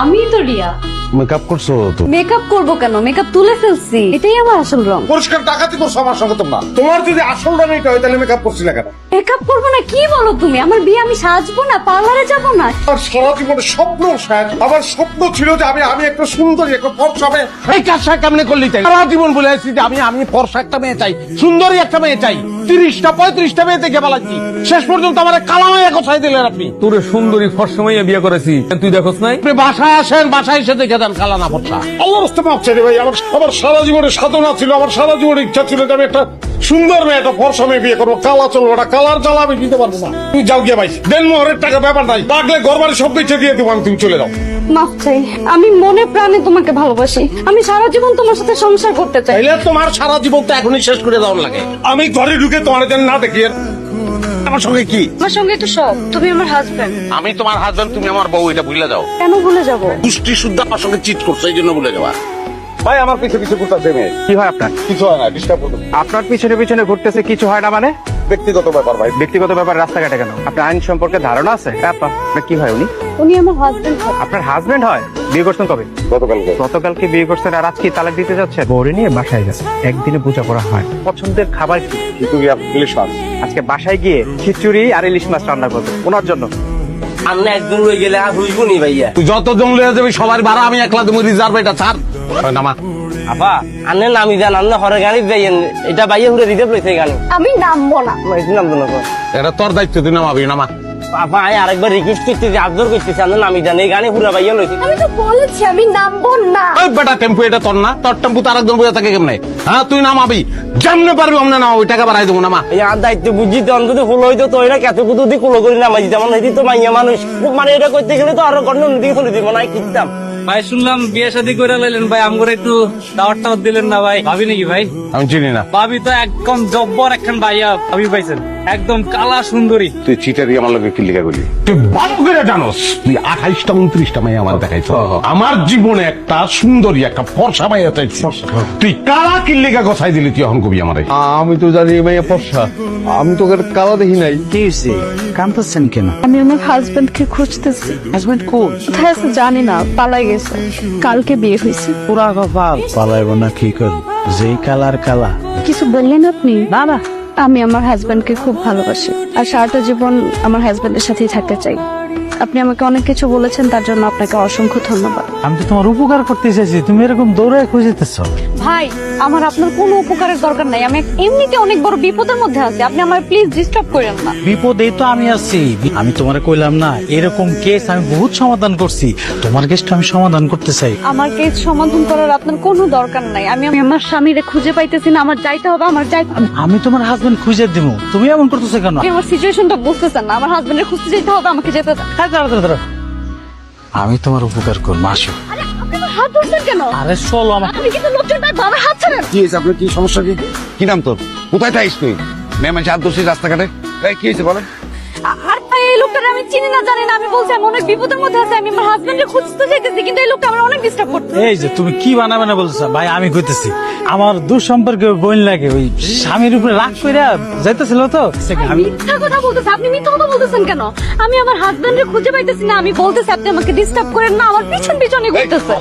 আমি তো রিয়া। মেকআপ করছো তো? মেকআপ করব কেন, মেকআপ তুলে ফেলছি, এটাই আমার আসল রং। পরিষ্কার ডাকাতি করছো আমার সঙ্গে তোমরা। তোমার যদি আসল রং এটা হয় তাহলে মেকআপ করছিলে কেন? মেকআপ করবো না কি বলো তুমি? আমার বিয়ে, আমি সাজবো না, পার্লারে যাবো না? আমার সারা জীবনে স্বপ্ন শেষ। আমার স্বপ্ন ছিল যে আমি একটা সুন্দরী একটা ফর্সা মেয়ে। এই কাজটা কেমনে করলি তাই? সারা জীবন বলে আসছি যে আমি ফর্সা একটা মেয়ে চাই, সুন্দরী একটা মেয়ে চাই। 30টা 35টা মেয়ে দেখে বলাচ্ছি, শেষ পর্যন্ত আমার কালা মেয়ে কোথায় দিলেন আপনি? তোরে সুন্দরী ফর্সা মাইয়া বিয়ে করেছি, তুই দেখোস নাই? আপনি বাসায় আসেন, বাসায় এসে দেখে দেন কালা না ফর্সা। আল্লাহর রাস্তা মাপ চাই রে ভাই। আমার সারা জীবনে সাধনা ছিল, আমার সারা জীবনে ইচ্ছা ছিল যে আমি একটা সুন্দর মেয়ে একটা ফর্সা মেয়ে বিয়ে করবো। কালা চলবো না, কালার জ্বালা আমি দিতে পারবো না। তুমি যাও গিয়ে ভাই, দেন মোহরের টাকা ব্যাপার নাই, লাগলে ঘর বাড়ি সব বেঁচে দিয়ে দেবো আমি, তুমি চলে যাও। মাফ চাই, আমি মনে প্রাণে তোমাকে ভালোবাসি, আমি সারা জীবন তোমার সাথে সংসার করতে চাই। তাইলে তোমার সারা জীবন তো এখনই শেষ করে দেওয়ার লাগে। আমি ঘরে ঢুকে তোমার যেন না দেখি। আমার সঙ্গে কি? আমার সঙ্গে একটু সব, তুমি আমার হাজবেন্ড। আমি তোমার হাজবেন্ড, তুমি আমার বউ, এটা ভুলে যাও। কেন ভুলে যাবো? পুষ্টি শুদ্ধ আমার সঙ্গে চিট করছো, এই জন্য ভুলে যাওয়া। ভাই আমার পিছনে পিছনে ঘুরতেছে মেয়ে। কি হয় আপনার? কিছু হয় না, ডিস্টার্ব করো। আপনার পিছনে পিছনে ঘুরতেছে কিছু হয় না মানে? ব্যক্তিগত ব্যাপার ভাই। ব্যক্তিগত ব্যাপার রাস্তাঘাটে কেন? আপনার আইন সম্পর্কে ধারণা আছে? আপা, আপনার কি হয় উনি? উনি আমার হাজবেন্ড। আপনার হাজবেন্ড হয়? বিয়ে করছেন কবে? গতকালকে। গতকালকে বিয়ে করছেন আর আজকে তালাক দিতে যাচ্ছে? বউরে নিয়ে বাসায় গেছে, একদিনে পূজা করা হয়। পছন্দের খাবার কি? খিচুড়ি আর ইলিশ মাছ। আজকে বাসায় গিয়ে খিচুড়ি আর ইলিশ মাছ রান্না করবে ওনার জন্য। আমরা একজন রয়ে গেলে আর হইব নি ভাইয়া। তুই যত জন লয়ে যাবি সবার ভাড়া আমি একলা দেবো, রিজার্ভ এটা ছাড়। নামা। আপা আন্নে নামি যান, আন্নে হরে গাড়ি যাইয়েন, এটা বাইয়া ঘুরে রিজার্ভ লইছে গাড়ি। আমি নামবো না। এটা নাম তো না। এটা তোর দায়িত্ব, তুই নামাবি। নামা। আপা আমি আরেকবার রিকোয়েস্ট করতেছি, আবজর করতেছি, আন্নে নামি যান, এই গাড়ি পুরা বাইয়া লইছে। আমি তো বলেছি আমি নামবো না। ওই বেটা টেম্পু এটা তোর না? তোর টেম্পু তো আরেকজন বইয়া থাকে কেমনে? হ্যাঁ তুই নামাবি, যেমনে পারবি অমনে নামা, ওই টাকা বাড়াই দেবো। নামা। এই আর দায়িত্ব বুঝছি তো, অন্তত ফুল হইতো তো এরা কত কুতু দিয়ে কুলো করে নামাই যেমন হইতি তো মাইয়া মানুষ, মানে এটা করতে গেলে তো আরো গণ্য দিকে চলে দিব না কিনতাম। ভাই শুনলাম বিয়ে শাদী করে লাইলেন ভাই, আমগরে একটু দাওয়াত টাওয়াত দিলেন না ভাই? ভাবি নাকি ভাই? আমি চিনি না। ভাবি তো একদম জব্বর একখান ভাইয়া ভাবি পাইছেন, একদম কালা সুন্দরী। তুই চিটারি আমার লোকে কি লিখা করলি? তুই ভালো করে জানোস তুই 28টা 29টা মেয়ে আমার দেখাইছ। আমার জীবনে একটা সুন্দরী একটা ফর্সা মেয়ে চাইছি, তুই কালা কিল্লিকা গছাই দিলি। তুই এখন কবি আমারে? আমি তো জানি মেয়ে ফর্সা, আমি তোকে কালা দেখি নাই। কি হয়েছে? কাঁদতেছেন কেন? আমি আমার হাজবেন্ডকে খুঁজতেছি। হাজবেন্ড কোন? কোথায় আছে জানি না, পালাই গেছে, কালকে বিয়ে হয়েছে। পুরা কপাল। পালাইব না কি করি? যেই কালার কালা। কিছু বললেন আপনি? না না, আমি আমার হাজবেন্ডকে খুব ভালোবাসি আর সারাটা জীবন আমার হাজবেন্ডের সাথেই থাকতে চাই। আপনি আমাকে অনেক কিছু বলেছেন, তার জন্য আপনাকে অসংখ্য ধন্যবাদ। আমি তো তোমার উপকার করতে চাইছি, তুমি এরকম দৌড়ায় খুঁজিতেছ। ভাই আমার আপনার কোনো উপকারের দরকার নাই, আমি এমনিতে অনেক বড় বিপদের মধ্যে আছি, আপনি আমার প্লিজ ডিস্টার্ব করেন না। বিপদেই তো আমি আছি। আমি তোমারে কইলাম না, এরকম কেস আমি বহুত সমাধান করছি, তোমার কেসটা আমি সমাধান করতে চাই। আমার কেস সমাধান করার আপনার কোনো দরকার নাই। আমি আমার স্বামীরে খুঁজে পাইতেছি না, আমার যাইতে হবে, আমার যাইতে হবে। আমি তোমার হাজবেন্ড খুঁজে দিব, তুমি এমন করতেছো কেন? আপনি আমার সিচুয়েশনটা বুঝতেছেন না, আমার হাজবেন্ডের খুঁজতে যেতে হবে, আমাকে যেতে হবে। হ্যাঁ, দাঁড়া দাঁড়া দাঁড়া, আমি তোমার উপকার করবো, আসো। আরে আপনি আমার হাত ধরছেন কেন? আরে চলো আমার। আমি কিন্তু লোকজন পাই, বাবার হাত ছাড়েন। কি হয়েছে আপনার? কি সমস্যা? কি নাম তোর? কোথায় থাকিস তুই? মেয়ে মানুষ হাত ধরছিস রাস্তাঘাটে, কি হয়েছে বলেন? আর এই লোকটারে আমি চিনি না জানি না, আমি বলছি আমি অনেক বিপদের মধ্যে আছি, আমি আমার হাজবেন্ডের খুঁজতে চাইতেছি, কিন্তু এই লোকটা আমার অনেক ডিস্টার্ব করছে। এই যে তুমি কি বানাবে না বলছো ভাই, আমি কইতেছি আমার দুঃসম্পর্কে বোন লাগে, ওই স্বামীর উপরে রাগ কইরা যাইতেছিল তো। আমি মিথ্যা কথা বলতেছে আপনি, মিথ্যা কথা বলতেছেন কেন? আমি আমার হাজবেন্ডের খুঁজে পাইতেছি না, আমি বলতেছি আপনি আমাকে ডিস্টার্ব করেন না, আমার পিছন পিছনে ঘুরতেছে।